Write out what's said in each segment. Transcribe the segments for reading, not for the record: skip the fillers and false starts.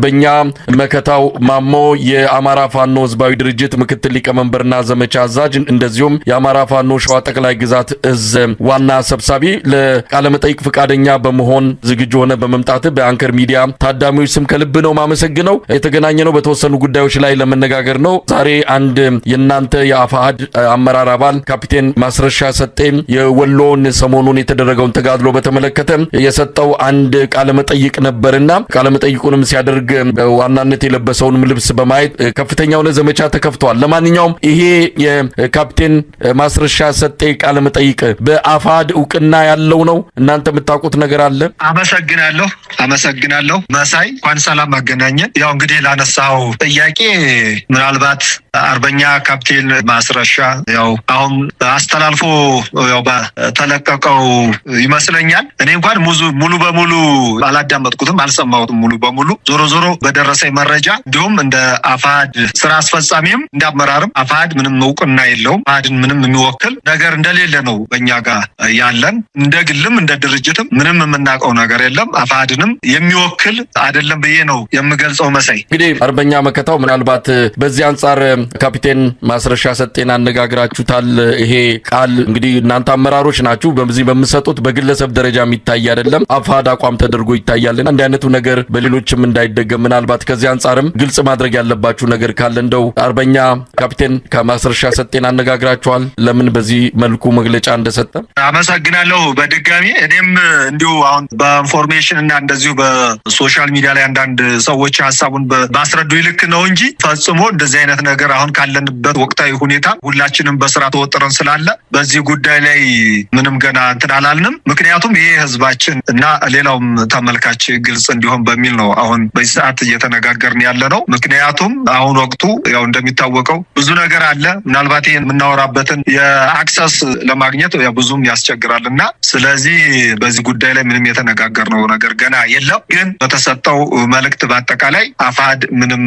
አርበኛ መከታው ማሞ የአማራ ፋኖ ህዝባዊ ድርጅት ምክትል ሊቀመንበርና ዘመቻ አዛዥ እንደዚሁም የአማራ ፋኖ ሸዋ ጠቅላይ ግዛት እዝ ዋና ሰብሳቢ ለቃለ መጠይቅ ፍቃደኛ በመሆን ዝግጁ ሆነ በመምጣት በአንከር ሚዲያ ታዳሚዎች ስም ከልብ ነው ማመሰግነው። የተገናኘነው በተወሰኑ ጉዳዮች ላይ ለመነጋገር ነው። ዛሬ አንድ የናንተ የአፋሃድ አመራር አባል ካፒቴን ማስረሻ ሰጤ የወሎን ሰሞኑን የተደረገውን ተጋድሎ በተመለከተ የሰጠው አንድ ቃለ መጠይቅ ነበርና ቃለ መጠይቁንም ሲያደርግ ዋናነት የለበሰውን ልብስ በማየት ከፍተኛው ዘመቻ ተከፍቷል። ለማንኛውም ይሄ የካፒቴን ማስረሻ ሰጤ ቃለ መጠይቅ በአፋሃድ ዕውቅና ያለው ነው? እናንተ የምታውቁት ነገር አለ? አመሰግናለሁ መሳይ፣ እንኳን ሰላም አገናኘን። ያው እንግዲህ ላነሳው ጥያቄ ምናልባት አርበኛ ካፒቴን ማስረሻ ያው አሁን አስተላልፎ ያው ተለቀቀው ይመስለኛል። እኔ እንኳን ሙሉ በሙሉ አላዳመጥኩትም፣ አልሰማሁትም ሙሉ በሙሉ። ዞሮ በደረሰኝ መረጃ እንዲሁም እንደ አፋሃድ ስራ አስፈጻሚም እንዳመራርም አፋሃድ ምንም ዕውቅና የለውም። አፋሃድን ምንም የሚወክል ነገር እንደሌለ ነው በእኛ ጋር ያለን። እንደ ግልም እንደ ድርጅትም ምንም የምናውቀው ነገር የለም። አፋሃድንም የሚወክል አይደለም ብዬ ነው የምገልጸው መሳይ። እንግዲህ አርበኛ መከታው ምናልባት በዚህ አንጻር ካፒቴን ማስረሻ ሰጤን አነጋግራችሁታል? ይሄ ቃል እንግዲህ እናንተ አመራሮች ናችሁ፣ በዚህ በምሰጡት በግለሰብ ደረጃ የሚታይ አይደለም፣ አፋሃድ አቋም ተደርጎ ይታያልና እንዲህ አይነቱ ነገር በሌሎችም እንዳይደገም ምናልባት ከዚህ አንጻርም ግልጽ ማድረግ ያለባችሁ ነገር ካለ እንደው አርበኛ ካፒቴን ከማስረሻ ሰጤን አነጋግራችኋል? ለምን በዚህ መልኩ መግለጫ እንደሰጠ? አመሰግናለሁ በድጋሚ። እኔም እንዲሁ አሁን በኢንፎርሜሽን እና እንደዚሁ በሶሻል ሚዲያ ላይ አንዳንድ ሰዎች ሀሳቡን ባስረዱ ይልክ ነው እንጂ ፈጽሞ እንደዚህ አይነት ነገር አሁን ካለንበት ወቅታዊ ሁኔታ ሁላችንም በስራ ተወጥረን ስላለ በዚህ ጉዳይ ላይ ምንም ገና እንትን አላልንም። ምክንያቱም ይሄ ህዝባችን እና ሌላውም ተመልካች ግልጽ እንዲሆን በሚል ነው አሁን በዚህ ሰዓት እየተነጋገርን ያለ ነው። ምክንያቱም አሁን ወቅቱ ያው እንደሚታወቀው ብዙ ነገር አለ። ምናልባት ይሄን የምናወራበትን የአክሰስ ለማግኘት ብዙም ያስቸግራል እና ስለዚህ በዚህ ጉዳይ ላይ ምንም የተነጋገርነው ነገር ገና የለም። ግን በተሰጠው መልእክት በአጠቃላይ አፋሃድ ምንም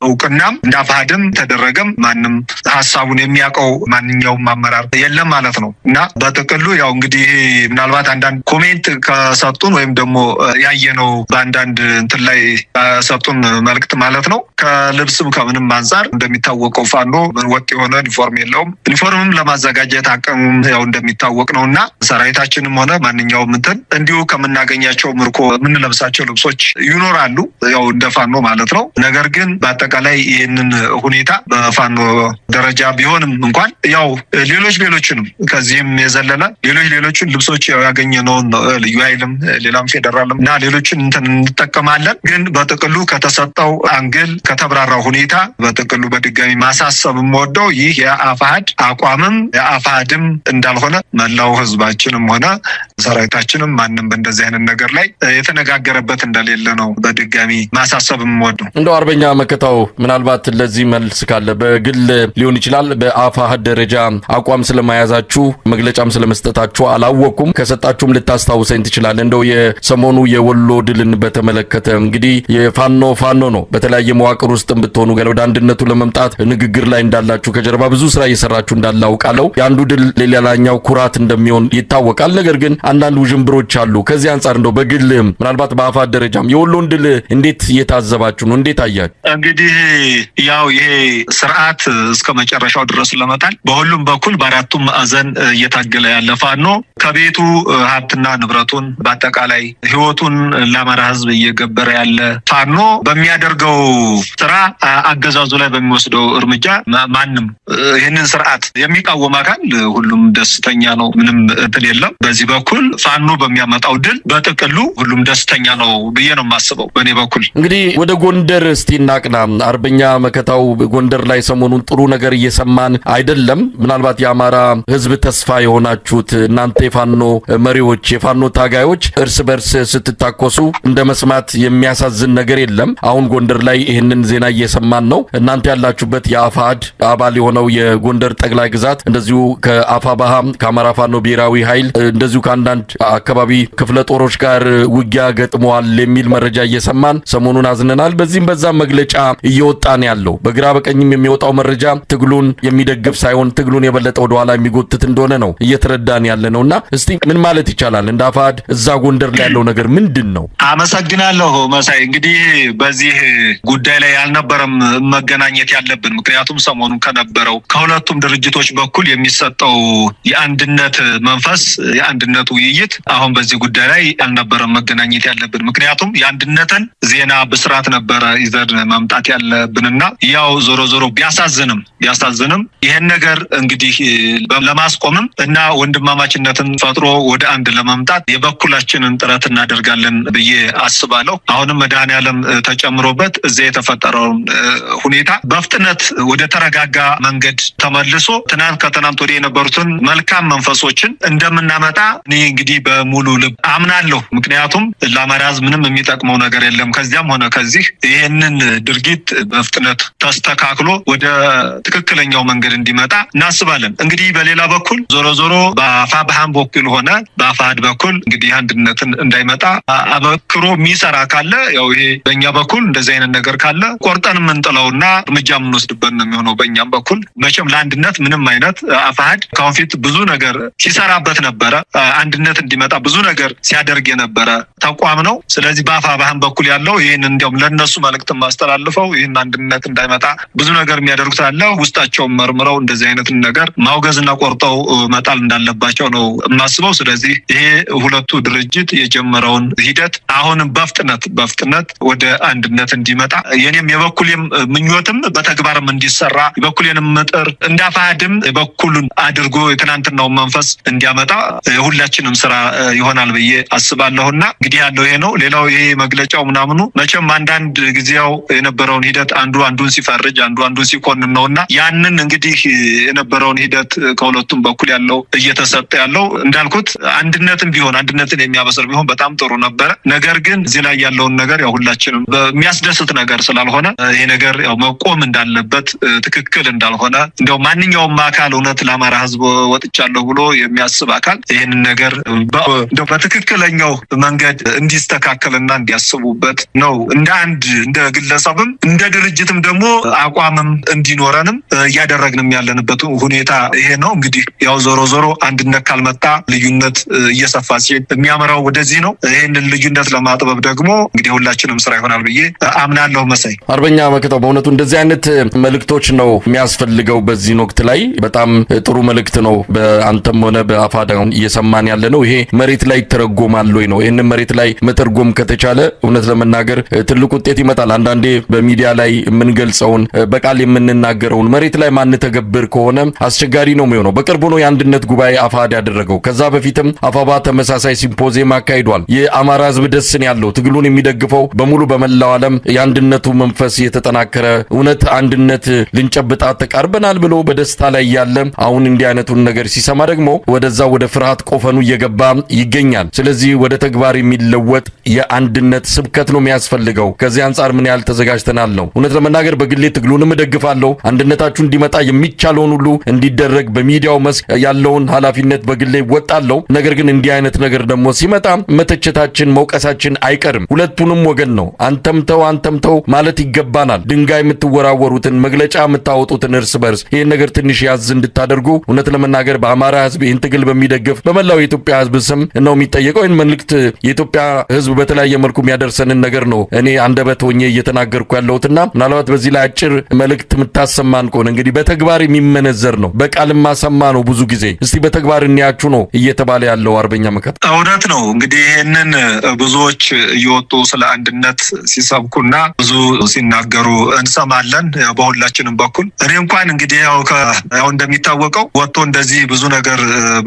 ዕውቅናም እንደ አፋሃድም ተደረገም ማንም ሀሳቡን የሚያውቀው ማንኛውም አመራር የለም ማለት ነው እና በጥቅሉ ያው እንግዲህ ምናልባት አንዳንድ ኮሜንት ከሰጡን ወይም ደግሞ ያየነው በአንዳንድ እንትን ላይ ሰጡን መልእክት ማለት ነው። ከልብስም ከምንም አንጻር እንደሚታወቀው ፋኖ ወጥ የሆነ ዩኒፎርም የለውም። ዩኒፎርምም ለማዘጋጀት አቅሙም ያው እንደሚታወቅ ነው እና ሰራዊታችንም ሆነ ማንኛውም እንትን እንዲሁ ከምናገኛቸው ምርኮ የምንለብሳቸው ልብሶች ይኖራሉ ያው እንደ ፋኖ ማለት ነው። ነገር ግን በአጠቃላይ ይህንን ሁኔታ በፋኖ ደረጃ ቢሆንም እንኳን ያው ሌሎችንም ከዚህም የዘለለ ሌሎችን ልብሶች ያው ያገኘነውን ልዩ ኃይልም ሌላም ፌደራልም እና ሌሎችን እንትን እንጠቀማለን። ግን በጥቅሉ ከተሰጠው አንግል ከተብራራው ሁኔታ በጥቅሉ በድጋሚ ማሳሰብ የምወደው ይህ የአፋሃድ አቋምም የአፋሃድም እንዳልሆነ መላው ህዝባችንም ሆነ ሰራዊታችንም ማንም በእንደዚህ አይነት ነገር ላይ የተነጋገረበት እንደሌለ ነው በድጋሚ ማሳሰብ የምወደው። እንደው አርበኛ መከታው ምናልባት ለዚህ መልስ ካለ በግል ሊሆን ይችላል፣ በአፋሃድ ደረጃ አቋም ስለማያዛችሁ መግለጫም ስለመስጠታችሁ አላወኩም፣ ከሰጣችሁም ልታስታውሰኝ ትችላለህ? እንደው የሰሞኑ የወሎ ድልን በተመለከተ እንግዲህ የፋኖ ነው በተለያየ መዋቅር ውስጥም ብትሆኑ ወደ አንድነቱ ለመምጣት ንግግር ላይ እንዳላችሁ ከጀርባ ብዙ ስራ እየሰራችሁ እንዳላውቃለሁ። የአንዱ ድል ለሌላኛው ኩራት እንደሚሆን ይታወቃል። ነገር ግን አንዳንድ ውዥንብሮች አሉ። ከዚህ አንጻር እንደው በግል ምናልባት በአፋሃድ ደረጃም የወሎን ድል እንዴት እየታዘባችሁ ነው? እንዴት አያችሁ? እንግዲህ ያው ይሄ ስርዓት እስከ መጨረሻው ድረስ ለመጣል በሁሉም በኩል በአራቱም ማዕዘን እየታገለ ያለ ፋኖ ከቤቱ ሀብትና ንብረቱን በአጠቃላይ ህይወቱን ለአማራ ህዝብ እየገበረ ያለ ፋኖ በሚያደርገው ስራ አገዛዙ ላይ በሚወስደው እርምጃ ማንም ይህንን ስርዓት የሚቃወም አካል ሁሉም ደስተኛ ነው። ምንም እንትን የለም። በዚህ በኩል ፋኖ በሚያመጣው ድል በጥቅሉ ሁሉም ደስተኛ ነው ብዬ ነው የማስበው በእኔ በኩል። እንግዲህ ወደ ጎንደር እስቲ እናቅና። አርበኛ መከታው ጎንደር ላይ ሰሞኑን ጥሩ ነገር እየሰማን አይደለም። ምናልባት የአማራ ህዝብ ተስፋ የሆናችሁት እናንተ የፋኖ መሪዎች የፋኖ ታጋዮች እርስ በርስ ስትታኮሱ እንደ መስማት የሚያሳዝን ነገር የለም። አሁን ጎንደር ላይ ይህንን ዜና እየሰማን ነው። እናንተ ያላችሁበት የአፋሃድ አባል የሆነው የጎንደር ጠቅላይ ግዛት እንደዚሁ ከአፋባሃ ከአማራ ፋኖ ብሔራዊ ኃይል እንደዚሁ ከአንዳንድ አካባቢ ክፍለ ጦሮች ጋር ውጊያ ገጥመዋል የሚል መረጃ እየሰማን ሰሞኑን አዝነናል። በዚህም በዛም መግለጫ እየወጣን ያለው በግራ በቀኝም ሲገኝም የሚወጣው መረጃ ትግሉን የሚደግፍ ሳይሆን ትግሉን የበለጠ ወደ ኋላ የሚጎትት እንደሆነ ነው እየተረዳን ያለ ነውና እስቲ ምን ማለት ይቻላል እንደ አፋሕድ እዛ ጎንደር ላይ ያለው ነገር ምንድነው? አመሰግናለሁ መሳይ። እንግዲህ በዚህ ጉዳይ ላይ አልነበረም መገናኘት ያለብን። ምክንያቱም ሰሞኑን ከነበረው ከሁለቱም ድርጅቶች በኩል የሚሰጠው የአንድነት መንፈስ የአንድነት ውይይት አሁን በዚህ ጉዳይ ላይ አልነበረም መገናኘት ያለብን። ምክንያቱም የአንድነትን ዜና ብስራት ነበረ ይዘን መምጣት ያለብንና ያው ዞሮ ዞሮ ቢያሳዝንም ይሄን ነገር እንግዲህ ለማስቆምም እና ወንድማማችነትን ፈጥሮ ወደ አንድ ለማምጣት የበኩላችንን ጥረት እናደርጋለን ብዬ አስባለሁ። አሁንም መድኃኔዓለም ተጨምሮበት እዚያ የተፈጠረውን ሁኔታ በፍጥነት ወደ ተረጋጋ መንገድ ተመልሶ ከትናንት ወዲያ የነበሩትን መልካም መንፈሶችን እንደምናመጣ እኔ እንግዲህ በሙሉ ልብ አምናለሁ። ምክንያቱም ለአማራ ሕዝብ ምንም የሚጠቅመው ነገር የለም። ከዚያም ሆነ ከዚህ ይህንን ድርጊት በፍጥነት ተስተካክሎ ወደ ትክክለኛው መንገድ እንዲመጣ እናስባለን። እንግዲህ በሌላ በኩል ዞሮ በአፋብኃም በኩል ሆነ በአፋሕድ በኩል እንግዲህ አንድነትን እንዳይመጣ አበክሮ የሚሰራ ካለ ያው ይሄ በእኛ በኩል እንደዚህ አይነት ነገር ካለ ቆርጠን የምንጥለውና እርምጃ የምንወስድበት ነው የሚሆነው። በእኛም በኩል መቼም ለአንድነት ምንም አይነት አፋሕድ ከአሁን ፊት ብዙ ነገር ሲሰራበት ነበረ። አንድነት እንዲመጣ ብዙ ነገር ሲያደርግ የነበረ ተቋም ነው። ስለዚህ በአፋብኃም በኩል ያለው ይህን እንዲያውም ለነሱ መልእክት ማስተላልፈው ይህን አንድነት እንዳይመጣ ብዙ ነገር የሚያደርጉት አለ። ውስጣቸውን መርምረው እንደዚህ አይነትን ነገር ማውገዝና ቆርጠው መጣል እንዳለባቸው ነው የማስበው። ስለዚህ ይሄ ሁለቱ ድርጅት የጀመረውን ሂደት አሁንም በፍጥነት ወደ አንድነት እንዲመጣ የኔም የበኩሌም ምኞትም በተግባርም እንዲሰራ የበኩሌንም ምጥር እንደ አፋሕድም የበኩሉን አድርጎ የትናንትናውን መንፈስ እንዲያመጣ የሁላችንም ስራ ይሆናል ብዬ አስባለሁና እንግዲህ ያለው ይሄ ነው። ሌላው ይሄ መግለጫው ምናምኑ መቼም አንዳንድ ጊዜው የነበረውን ሂደት አንዱ አንዱን ሲፈርጅ አንዱ አንዱን ሲኮንን ነውና ያንን እንግዲህ የነበረውን ሂደት ከሁለቱም በኩል ያለው እየተሰጠ ያለው እንዳልኩት አንድነትን የሚያበስር ቢሆን በጣም ጥሩ ነበረ። ነገር ግን እዚህ ላይ ያለውን ነገር ያው ሁላችንም በሚያስደስት ነገር ስላልሆነ ይሄ ነገር ያው መቆም እንዳለበት ትክክል እንዳልሆነ እንዲያው ማንኛውም አካል እውነት ለአማራ ሕዝብ ወጥቻለሁ ብሎ የሚያስብ አካል ይሄንን ነገር እንዲያው በትክክለኛው መንገድ እንዲስተካከልና እንዲያስቡበት ነው። እንደ ግለሰብም እንደ ድርጅትም ደግሞ አቋምም እንዲኖረንም እያደረግንም ያለንበት ሁኔታ ይሄ ነው። እንግዲህ ያው ዞሮ አንድነት ካልመጣ ልዩነት እየሰፋ ሲሄድ የሚያመራው ወደዚህ ነው። ይህንን ልዩነት ለማጥበብ ደግሞ እንግዲህ ሁላችንም ስራ ይሆናል ብዬ አምናለሁ። መሳይ አርበኛ መከታው በእውነቱ እንደዚህ አይነት መልእክቶች ነው የሚያስፈልገው በዚህ ወቅት ላይ በጣም ጥሩ መልእክት ነው። በአንተም ሆነ በአፋሕድ እየሰማን ያለ ነው። ይሄ መሬት ላይ ይተረጎማል ወይ ነው። ይህንን መሬት ላይ መተርጎም ከተቻለ እውነት ለመናገር ትልቅ ውጤት ይመጣል። አንዳንዴ በሚዲያ ላይ የምንገልጸውን በቃል የምንናገረውን መሬት ላይ ማንተገብር ከሆነ አስቸጋሪ ነው የሚሆነው። በቅርቡ ነው የአንድነት ጉባኤ አፋሕድ ያደረገው። ከዛ በፊትም አፋብኃ ተመሳሳይ ሲምፖዚየም አካሂዷል። የአማራ ሕዝብ ደስን ያለው ትግሉን የሚደግፈው በሙሉ በመላው ዓለም የአንድነቱ መንፈስ የተጠናከረ እውነት አንድነት ልንጨብጣት ተቃርበናል ብሎ በደስታ ላይ ያለ አሁን እንዲህ አይነቱን ነገር ሲሰማ ደግሞ ወደዛ ወደ ፍርሃት ቆፈኑ እየገባ ይገኛል። ስለዚህ ወደ ተግባር የሚለወጥ የአንድነት ስብከት ነው የሚያስፈልገው። ከዚህ አንጻር ምን ያህል ተዘጋጅተናል ነው። እውነት ለመናገር በግሌ ትግሉንም እደግፋለሁ። አንድነታችሁ እንዲመጣ የሚቻለውን ሁሉ እንዲደረግ በሚዲያው መስክ ያለውን ኃላፊነት በግሌ ወጣለሁ። ነገር ግን እንዲህ አይነት ነገር ደግሞ ሲመጣ መተቸታችን መውቀሳችን አይቀርም። ሁለቱንም ወገን ነው አንተም ተው ማለት ይገባናል። ድንጋይ የምትወራወሩትን መግለጫ የምታወጡትን እርስ በርስ ይህን ነገር ትንሽ ያዝ እንድታደርጉ እውነት ለመናገር በአማራ ሕዝብ ይህን ትግል በሚደግፍ በመላው የኢትዮጵያ ሕዝብ ስም ነው የሚጠየቀው። ይህን መልእክት የኢትዮጵያ ሕዝብ በተለያየ መልኩ የሚያደርሰንን ነገር ነው እኔ አንደበት ሆኜ እየተናገርኩ ያለሁትና ምናልባት በዚህ ላይ አጭር መልእክት የምታሰማን ከሆነ እንግዲህ በተግባር የሚመነዘር ነው። በቃልማ ሰማ ነው ብዙ ጊዜ እስቲ በተግባር እንያችሁ ነው እየተባለ ያለው አርበኛ መከታ። እውነት ነው እንግዲህ ይህንን ብዙዎች እየወጡ ስለ አንድነት ሲሰብኩና ብዙ ሲናገሩ እንሰማለን በሁላችንም በኩል። እኔ እንኳን እንግዲህ ያው እንደሚታወቀው ወጥቶ እንደዚህ ብዙ ነገር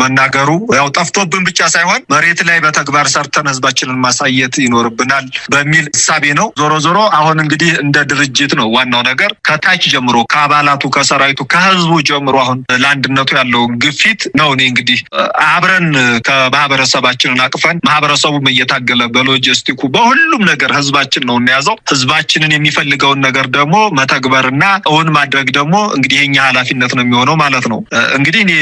መናገሩ ያው ጠፍቶብን ብቻ ሳይሆን መሬት ላይ በተግባር ሰርተን ህዝባችንን ማሳየት ይኖርብናል በሚል እሳቤ ነው። ዞሮ አሁን እንግዲህ እንደ ድርጅት ነው ዋናው ነገር ከታች ጀምሮ ከአባላት ከአባላቱ ከሰራዊቱ ከህዝቡ ጀምሮ አሁን ለአንድነቱ ያለው ግፊት ነው። እኔ እንግዲህ አብረን ከማህበረሰባችንን አቅፈን ማህበረሰቡም እየታገለ በሎጂስቲኩ በሁሉም ነገር ህዝባችን ነው እንያዘው። ህዝባችንን የሚፈልገውን ነገር ደግሞ መተግበርና እውን ማድረግ ደግሞ እንግዲህ የኛ ኃላፊነት ነው የሚሆነው ማለት ነው። እንግዲህ እኔ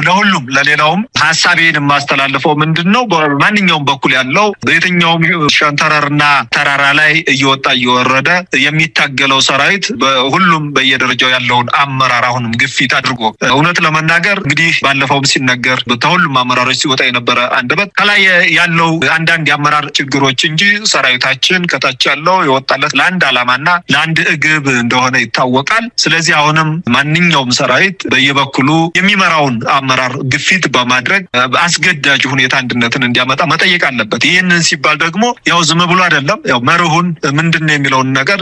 ለሁሉም ለሌላውም ሐሳቤን የማስተላልፈው ምንድነው በማንኛውም በኩል ያለው በየትኛውም ሸንተረርና ተራራ ላይ እየወጣ እየወረደ የሚታገለው ሰራዊት በሁሉም በየደረጃው ያለውን አመራር አሁንም ግፊት አድርጎ እውነት ለመናገር እንግዲህ ባለፈውም ሲነገር በሁሉም አመራሮች ሲወጣ የነበረ አንደበት ከላይ ያለው አንዳንድ የአመራር ችግሮች እንጂ ሰራዊታችን ከታች ያለው የወጣለት ለአንድ ዓላማና ለአንድ ግብ እንደሆነ ይታወቃል። ስለዚህ አሁንም ማንኛውም ሰራዊት በየበኩሉ የሚመራውን አመራር ግፊት በማድረግ አስገዳጅ ሁኔታ አንድነትን እንዲያመጣ መጠየቅ አለበት። ይህንን ሲባል ደግሞ ያው ዝም ብሎ አይደለም። ያው መርሁን ምንድነው የሚለውን ነገር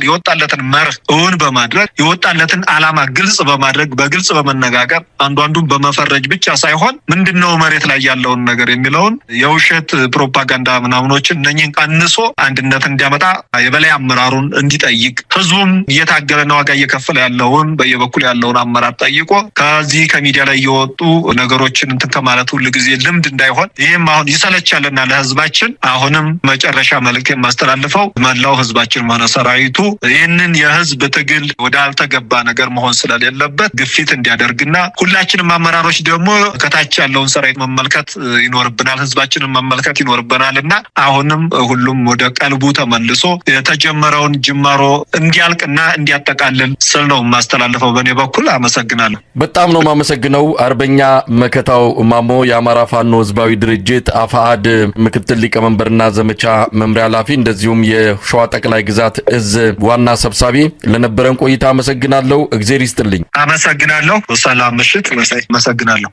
የወጣለትን መርህ እውን በማድረግ የወጣለትን ዓላማ ግልጽ በማድረግ በግልጽ በመነጋገር አንዱን በመፈረጅ ብቻ ሳይሆን ምንድነው መሬት ላይ ያለውን ነገር የሚለውን የውሸት ፕሮፓጋንዳ ምናምኖችን እነኚህን ቀንሶ አንድነት እንዲያመጣ የበላይ አመራሩን እንዲጠይቅ ህዝቡም እየታገለና ዋጋ እየከፈለ ያለውን በየበኩል ያለውን አመራር ጠይቆ ከዚህ ከሚዲያ ላይ የወጡ ነገሮችን እንትን ከማለት ሁሉ ጊዜ ልምድ እንዳይሆን ይህም አሁን ይሰለቻልና ለህዝባችን አሁንም መጨረሻ መልእክት የማስተላልፈው መላው ህዝባችን ሆነ ሰራዊቱ ይህንን የህዝብ ትግል ወደ አልተገባ ነገር መሆን ስለሌለበት ግፊት እንዲያደርግና ሁላችንም አመራሮች ደግሞ ከታች ያለውን ሰራዊት መመልከት ይኖርብናል፣ ህዝባችንን መመልከት ይኖርብናልና አሁንም ሁሉም ወደ ቀልቡ ተመልሶ የተጀመረውን ጅማሮ እንዲያልቅና እንዲያጠቃልል ስል ነው የማስተላልፈው። በእኔ በኩል አመሰግናለሁ። በጣም ነው የማመሰግነው። አርበኛ መከታው ማሞ የአማራ ፋኖ ህዝባዊ ድርጅት አፋአድ ምክትል ሊቀመንበርና ዘመቻ መምሪያ ኃላፊ እንደዚሁም የሸዋ ጠቅላይ ግዛት እዝ ዋና ሰብሳቢ ለነበረን ቆይታ አመሰግናለሁ። እግዜር ይስጥልኝ። አመሰግናለሁ። ሰላም ምሽት። አመሰግናለሁ።